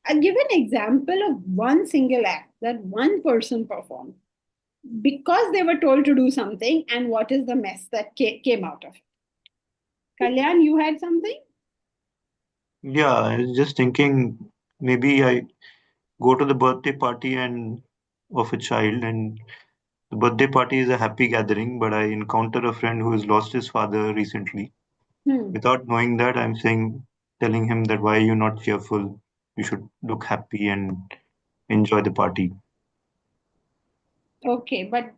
I'll give an example of one single act that one person performed because they were told to do something, and what is the mess that came out of it. Kalyan, you had something? Yeah, I was just thinking maybe I go to the birthday party and of a child, and the birthday party is a happy gathering, but I encounter a friend who has lost his father recently. Without knowing that, I'm telling him that why are you not cheerful? You should look happy and enjoy the party. Okay, but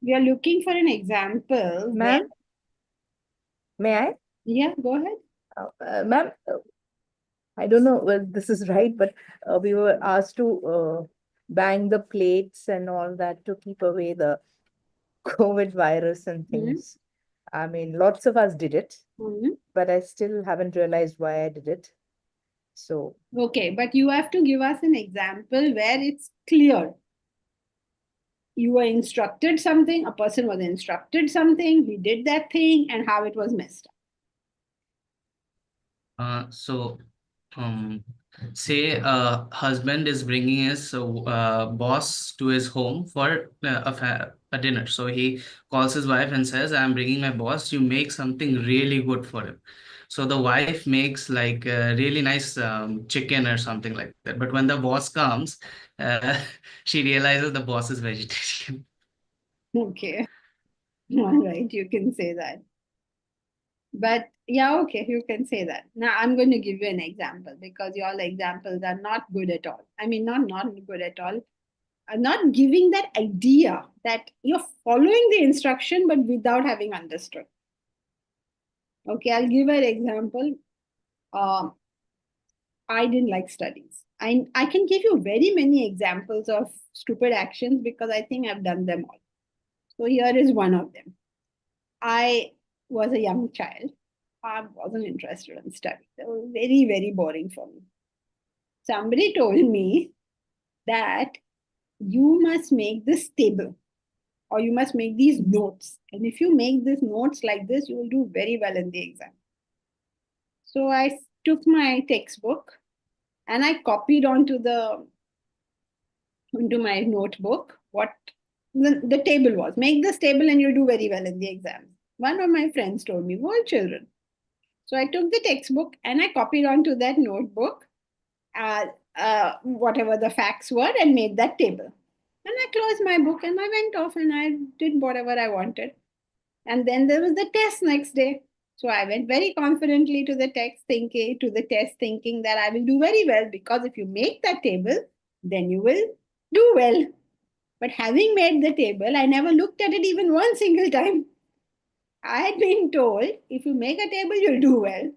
we are looking for an example. Ma'am, may I? Yeah, go ahead. Ma'am, I don't know whether this is right, but we were asked to bang the plates and all that to keep away the COVID virus and things. I mean, lots of us did it, but I still haven't realized why I did it. So, Okay, but you have to give us an example where it's clear. You were instructed something, a person was instructed something, he did that thing, and how it was messed up. Say a husband is bringing his boss to his home for a dinner. So he calls his wife and says, I'm bringing my boss, you make something really good for him. So the wife makes like really nice chicken or something like that. But when the boss comes, uh, she realizes the boss is vegetarian. Okay. All right, you can say that. But yeah, okay, you can say that. Now I'm going to give you an example because your examples are not good at all. I mean, not good at all. Not giving that idea that you're following the instruction but without having understood. Okay, I'll give an example. I didn't like studies. I can give you very many examples of stupid actions because I think I've done them all. So here is one of them. I was a young child. I wasn't interested in studies. It was very, very boring for me. Somebody told me that you must make this table or you must make these notes. And if you make these notes like this, you will do very well in the exam. So I took my textbook and I copied onto my notebook what the table was. Make this table and you'll do very well in the exam. One of my friends told me, well, children. So I took the textbook and I copied onto that notebook whatever the facts were and made that table. And I closed my book and I went off and I did whatever I wanted. And then there was the test next day. So I went very confidently to the test thinking that I will do very well because if you make that table, then you will do well. But having made the table, I never looked at it even one single time. I had been told if you make a table, you'll do well.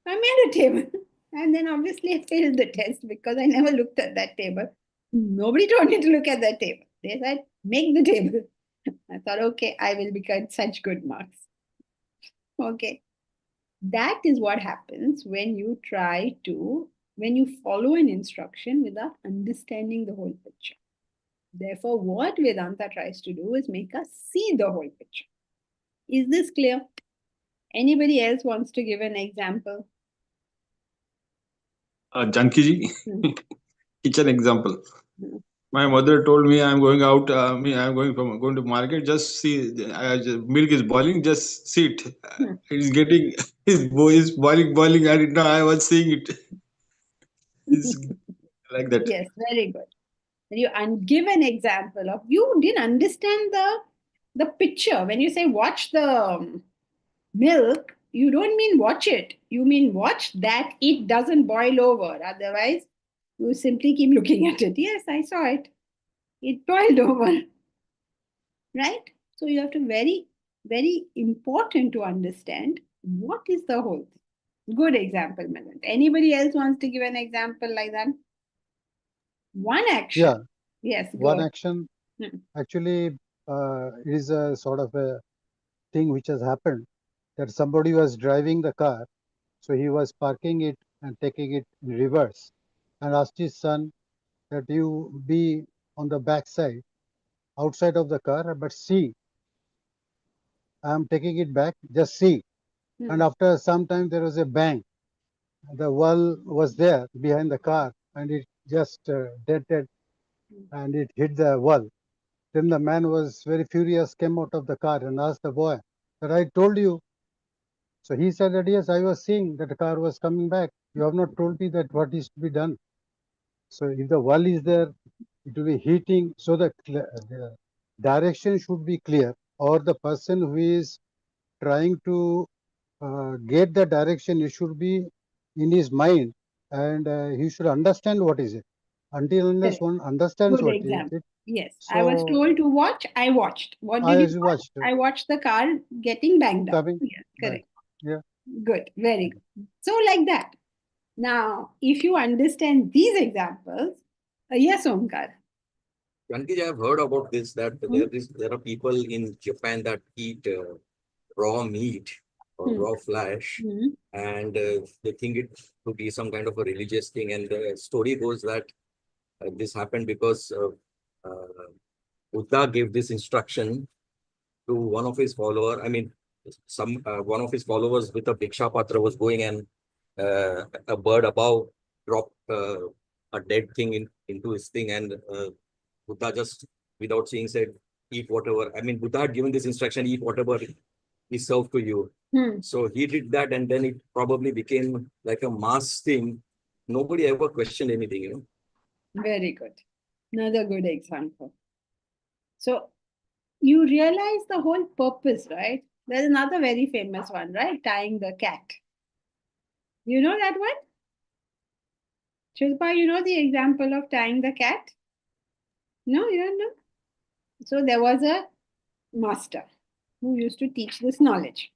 I made a table. And then obviously I failed the test because I never looked at that table. Nobody told me to look at that table. They said, make the table. I thought, okay, I will get such good marks. Okay. That is what happens when you follow an instruction without understanding the whole picture. Therefore, what Vedanta tries to do is make us see the whole picture. Is this clear? Anybody else wants to give an example? Janki ji, kitchen example. My mother told me I'm going out. I'm going to market. Just see, milk is boiling. Just see it. It's getting, it's boiling. And now I was seeing it. It's like that. Yes, very good. You give an example of you didn't understand the picture. When you say watch the milk, you don't mean watch it. You mean watch that it doesn't boil over. Otherwise, you simply keep looking at it. Yes, I saw it. It boiled over. Right? So you have to very, very important to understand what is the whole thing. Good example, Milind. Anybody else wants to give an example like that? One action. Yeah. Yes. One action actually is a sort of a thing which has happened that somebody was driving the car, so he was parking it and taking it in reverse and asked his son that you be on the back side outside of the car but see I am taking it back. Just see. And after some time, there was a bang. The wall was there behind the car, and it just dented and it hit the wall. Then the man was very furious, came out of the car and asked the boy that I told you. So he said that yes, I was seeing that the car was coming back. You have not told me that what is to be done. So if the wall is there, it will be heating. So the direction should be clear, or the person who is trying to get the direction, it should be in his mind, and he should understand what is it. Until unless Correct. one understands Good what is example. it, Yes, I was so told to watch. I watched. What I did you watch? watched I watched the car getting banged up. coming. Yes, Right. correct. Yeah. Good, very good. So like that. Now, if you understand these examples, yes, Omkar. Jankij, I have heard about this, that there are people in Japan that eat raw meat or raw flesh, and they think it to be some kind of a religious thing. And the story goes that this happened because Buddha gave this instruction to one of his follower. I mean, one of his followers with a Bhiksha Patra was going, and a bird above dropped a dead thing into his thing, and Buddha just without saying said, eat whatever. I mean, Buddha had given this instruction, eat whatever is served to you. So he did that, and then it probably became like a mass thing. Nobody ever questioned anything, you know. Very good. Another good example. So you realize the whole purpose, right? There's another very famous one, right? Tying the cat. You know that one? Shilpa, you know the example of tying the cat? No, you don't know? So there was a master who used to teach this knowledge.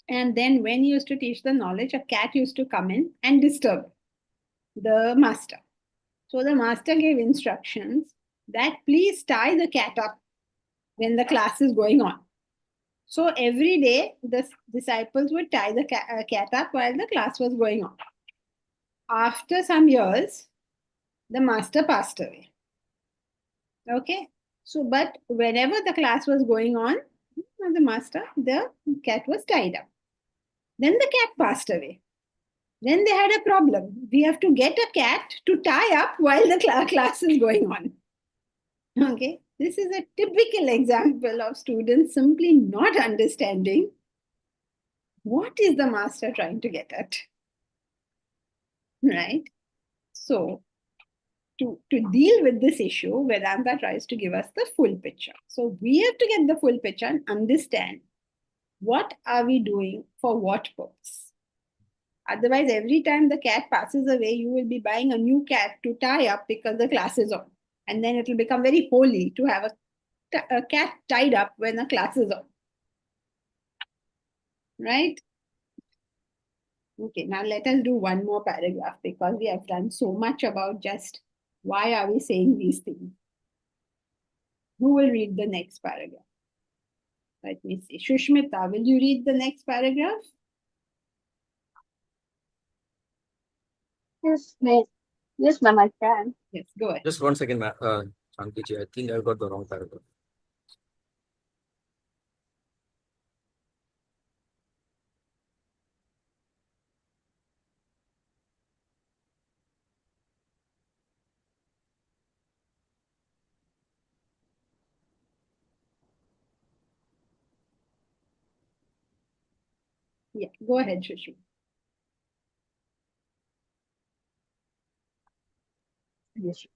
And then when he used to teach the knowledge, a cat used to come in and disturb the master. So the master gave instructions that please tie the cat up when the class is going on. So every day the disciples would tie the cat up while the class was going on. After some years, the master passed away. Okay. So, but whenever the class was going on, the cat was tied up. Then the cat passed away. Then they had a problem. We have to get a cat to tie up while the class is going on. Okay. This is a typical example of students simply not understanding what is the master trying to get at. Right? So, to deal with this issue, Vedanta tries to give us the full picture. So we have to get the full picture and understand what are we doing for what purpose. Otherwise, every time the cat passes away, you will be buying a new cat to tie up because the class is on. And then it will become very holy to have a cat tied up when the class is on. Right? Okay, now let us do one more paragraph because we have done so much about just why are we saying these things. Who will read the next paragraph? Let me see. Shushmita, will you read the next paragraph? Yes, ma'am. Yes, ma'am, I can. Yes, go ahead. Just 1 second, Jankij, I think I got the wrong paragraph. Yeah, go ahead, Shushu. Yes.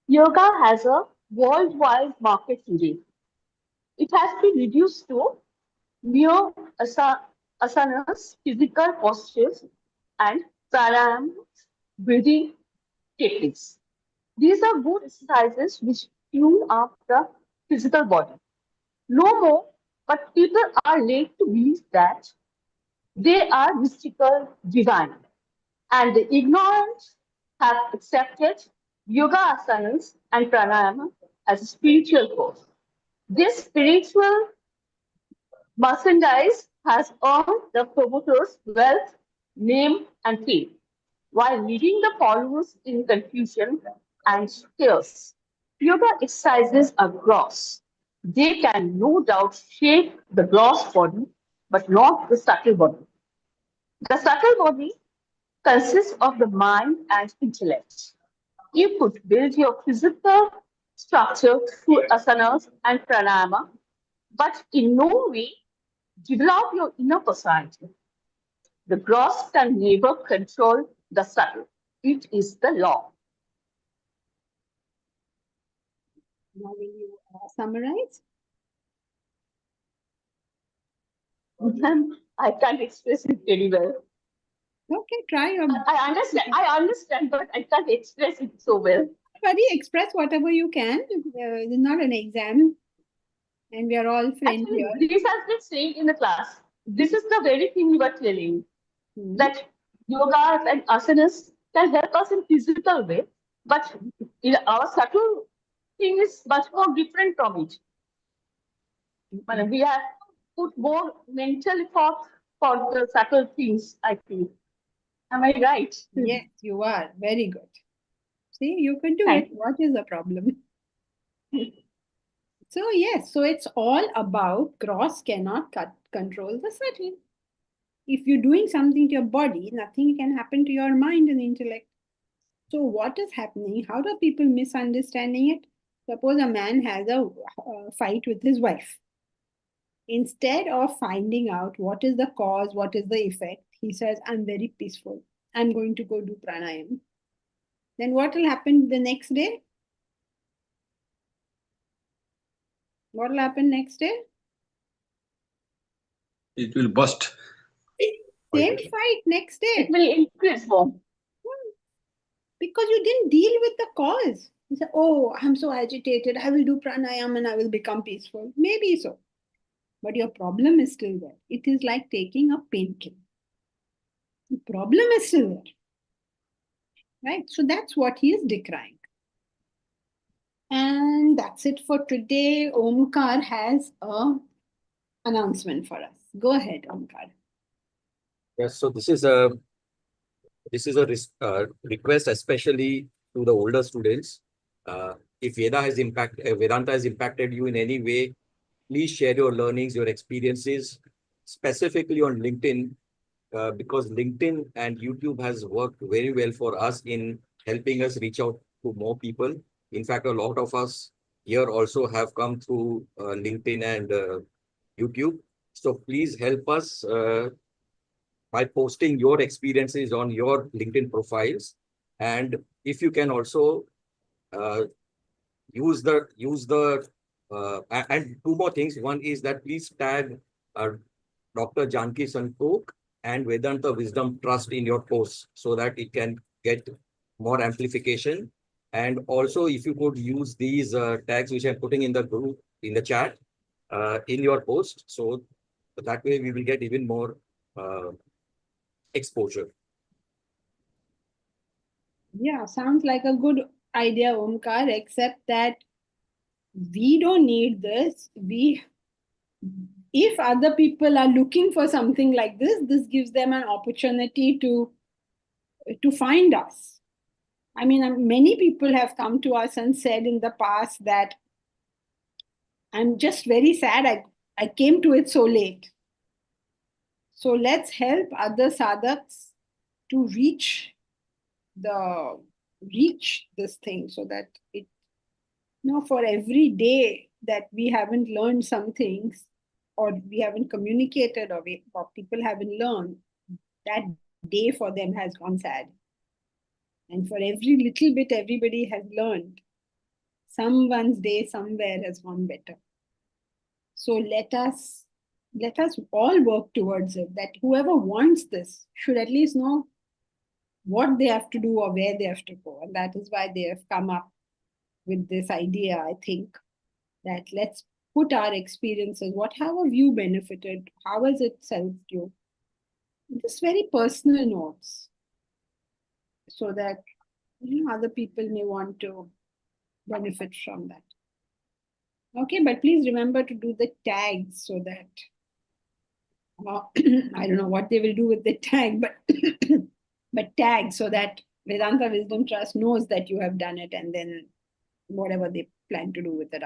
Yoga has a worldwide market today. It has been reduced to mere asanas, physical postures, and pranayama, breathing techniques. These are good exercises which tune up the physical body. No more, but people are led to believe that they are mystical divine, and the ignorant have accepted yoga asanas and pranayama as a spiritual course. This spiritual merchandise has earned the promoters wealth, name, and fame, while leading the followers in confusion and chaos. Yoga exercises are gross. They can no doubt shape the gross body, but not the subtle body. The subtle body consists of the mind and intellect. You could build your physical structure through asanas and pranayama, but in no way develop your inner personality. The gross can never control the subtle. It is the law. Now, will you summarize? I can't express it very well. Okay, try your I understand, but I can't express it so well. Buddy, express whatever you can. It's not an exam, and we are all friends Actually, here. this has been saying in the class. This is the very thing you are telling, that yoga and asanas can help us in physical way, but in our subtle thing is much more different from it. But we have put more mental effort for the subtle things, I feel. Am I right? Yes, you are. Very good. See, you can do Thank it. What is the problem? So, yes, so it's all about gross cannot control the subtle. If you're doing something to your body, nothing can happen to your mind and intellect. So, what is happening? How do people misunderstanding it? Suppose a man has a fight with his wife. Instead of finding out what is the cause, what is the effect, he says, I'm very peaceful. I'm going to go do pranayam. Then what will happen the next day? What will happen next day? It will burst. Same fight next day. It will increase more. Because you didn't deal with the cause. You say, oh, I'm so agitated. I will do pranayam and I will become peaceful. Maybe so. But your problem is still there. It is like taking a painkiller. The problem is still there. Right? So that's what he is decrying. And that's it for today. Omkar has a announcement for us. Go ahead, Omkar. Yes, so this is a request, especially to the older students. If Vedanta has impacted you in any way, please share your learnings, your experiences, specifically on LinkedIn, because LinkedIn and YouTube has worked very well for us in helping us reach out to more people. In fact, a lot of us here also have come through LinkedIn and YouTube. So please help us by posting your experiences on your LinkedIn profiles. And if you can also use the and two more things. One is that please tag Dr. Janki Santok and Vedanta Wisdom Trust in your posts so that it can get more amplification. And also, if you could use these tags which I'm putting in the group, in the chat, in your post, so that way we will get even more exposure. Yeah, sounds like a good idea, Omkar, except that we don't need this. If other people are looking for something like this gives them an opportunity to find us. I mean, many people have come to us and said in the past that I'm just very sad I came to it so late. So let's help other sadhaks to reach this thing so that it, for every day that we haven't learned some things or we haven't communicated or people haven't learned, that day for them has gone sad. And for every little bit everybody has learned, someone's day somewhere has gone better. So let us all work towards it, that whoever wants this should at least know what they have to do or where they have to go. And that is why they have come up with this idea, I think, that let's put our experiences, how have you benefited? How has it helped you? Just very personal notes, so that other people may want to benefit from that. Okay, but please remember to do the tags so that I don't know what they will do with the tag, but but tag so that Vedanta Wisdom Trust knows that you have done it, and then whatever they plan to do with it